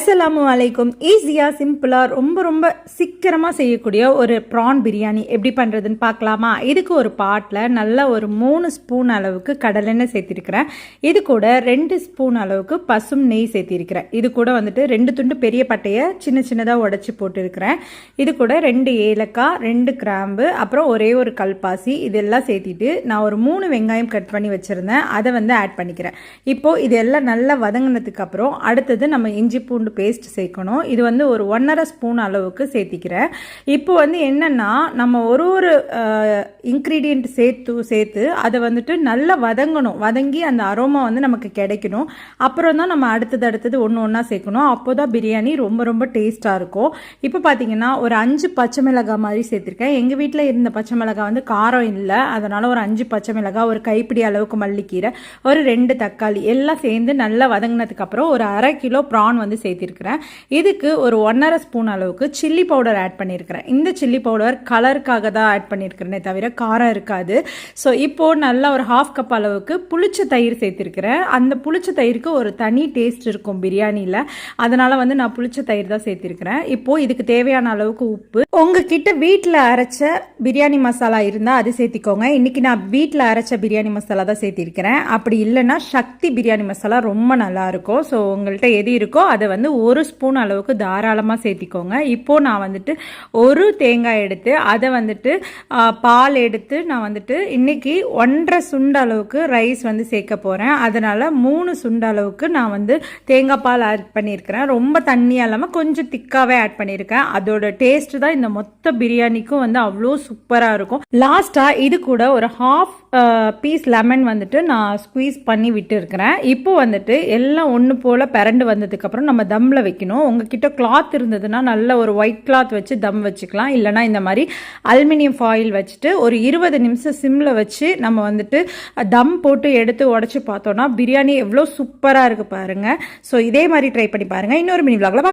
அஸ்ஸலாமு அலைக்கும். ஈஸியாக சிம்பிளாக ரொம்ப ரொம்ப சீக்கிரமாக செய்யக்கூடிய ஒரு ப்ரான் பிரியாணி எப்படி பண்ணுறதுன்னு பார்க்கலாமா? இதுக்கு ஒரு பாட்டில் நல்லா ஒரு 3 ஸ்பூன் அளவுக்கு கடலெண்ணெய் சேர்த்திருக்கிறேன். இது கூட 2 ஸ்பூன் அளவுக்கு பசும் நெய் சேர்த்திருக்கிறேன். இது கூட வந்துட்டு 2 துண்டு பெரிய பட்டையை சின்ன சின்னதாக உடச்சி போட்டுருக்கிறேன். இது கூட 2 ஏலக்காய், 2 கிராம்பு, அப்புறம் ஒரே ஒரு கல்பாசி இதெல்லாம் சேர்த்திட்டு நான் ஒரு 3 வெங்காயம் கட் பண்ணி வச்சுருந்தேன். அதை வந்து ஆட் பண்ணிக்கிறேன். இப்போது இதெல்லாம் நல்லா வதங்கினதுக்கு அப்புறம் அடுத்தது நம்ம இஞ்சி பூண்டு பேஸ்ட் சேர்க்கணும். இது வந்து ஒரு 1.5 ஸ்பூன் அளவுக்கு சேர்த்திக்கிறேன். இப்போ வந்து என்னன்னா நம்ம ஒரு இன்க்ரீடியன்ட் சேர்த்து அதை வந்துட்டு நல்லா வதங்கணும். வதங்கி அந்த அரோமா வந்து நமக்கு கிடைக்கணும். அப்புறம் தான் நம்ம அடுத்தது ஒன்றா சேர்க்கணும். அப்போ தான் பிரியாணி ரொம்ப ரொம்ப டேஸ்ட்டாக இருக்கும். இப்போ பார்த்தீங்கன்னா ஒரு 5 பச்சை மிளகாய் மாதிரி சேர்த்துருக்கேன். எங்கள் வீட்டில் இருந்த பச்சை மிளகாய் வந்து காரம் இல்லை, அதனால் ஒரு 5 பச்சை மிளகாய், ஒரு கைப்பிடி அளவுக்கு மல்லிக்கீரை, ஒரு 2 தக்காளி எல்லாம் சேர்ந்து நல்லா வதங்கினதுக்கப்புறம் ஒரு 1/2 கிலோ ப்ரான் வந்து சேர்த்திருக்கிறேன். இதுக்கு ஒரு 1.5 ஸ்பூன் அளவுக்கு சில்லி பவுடர் ஆட் பண்ணியிருக்கிறேன். இந்த சில்லி பவுடர் கலருக்காக தான் ஆட் பண்ணியிருக்கிறேனே தவிர காரம் இருக்காது. ஸோ இப்போது நல்லா ஒரு 1/2 கப் அளவுக்கு புளிச்ச தயிர் சேர்த்திருக்கிறேன். அந்த புளிச்ச தயிருக்கு ஒரு தனி டேஸ்ட் இருக்கும் பிரியாணியில், அதனால் வந்து நான் புளிச்ச தயிர் தான் சேர்த்திருக்கிறேன். இப்போது இதுக்கு தேவையான அளவுக்கு உப்பு. உங்ககிட்ட வீட்டில் அரைச்ச பிரியாணி மசாலா இருந்தால் அது சேர்த்திக்கோங்க. இன்றைக்கி நான் வீட்டில் அரைச்ச பிரியாணி மசாலா தான் சேர்த்திருக்கிறேன். அப்படி இல்லைன்னா சக்தி பிரியாணி மசாலா ரொம்ப நல்லாயிருக்கும். ஸோ உங்கள்கிட்ட எது இருக்கோ அதை வந்து 1 ஸ்பூன் அளவுக்கு தாராளமாக சேர்த்திக்கோங்க. இப்போது நான் வந்துட்டு ஒரு தேங்காய் எடுத்து அதை வந்துட்டு பால் எடுத்து நான் வந்துட்டு இன்றைக்கி 1.5 சுண்டு அளவுக்கு ரைஸ் வந்து சேர்க்க போகிறேன். அதனால் 3 சுண்டு அளவுக்கு நான் வந்து தேங்காய் பால் ஆட் பண்ணியிருக்கிறேன். ரொம்ப தண்ணியாக இல்லாமல் கொஞ்சம் திக்காகவே ஆட் பண்ணியிருக்கேன். அதோட டேஸ்ட்டு தான் இந்த மொத்த பிரியாணிக்கும் வந்து அவ்வளோ சூப்பராக இருக்கும். லாஸ்ட்டாக இது கூட ஒரு 1/2 பீஸ் லெமன் வந்துட்டு நான் ஸ்குவீஸ் பண்ணி விட்டு இருக்கிறேன். இப்போ வந்துட்டு எல்லாம் ஒன்று போல் பிறண்டு வந்ததுக்கப்புறம் நம்ம தம்மில் வைக்கணும். உங்ககிட்ட கிளாத் இருந்ததுன்னா நல்ல ஒரு ஒயிட் கிளாத் வச்சு தம் வச்சுக்கலாம். இல்லைனா இந்த மாதிரி அலுமினியம் ஃபாயில் வச்சுட்டு ஒரு 20 நிமிஷம் சிம்மில் வச்சு நம்ம வந்துட்டு தம் போட்டு எடுத்து உடச்சி பார்த்தோன்னா பிரியாணி எவ்வளோ சூப்பராக இருக்குது பாருங்கள். ஸோ இதே மாதிரி ட்ரை பண்ணி பாருங்கள். இன்னொரு மினி விலாகில்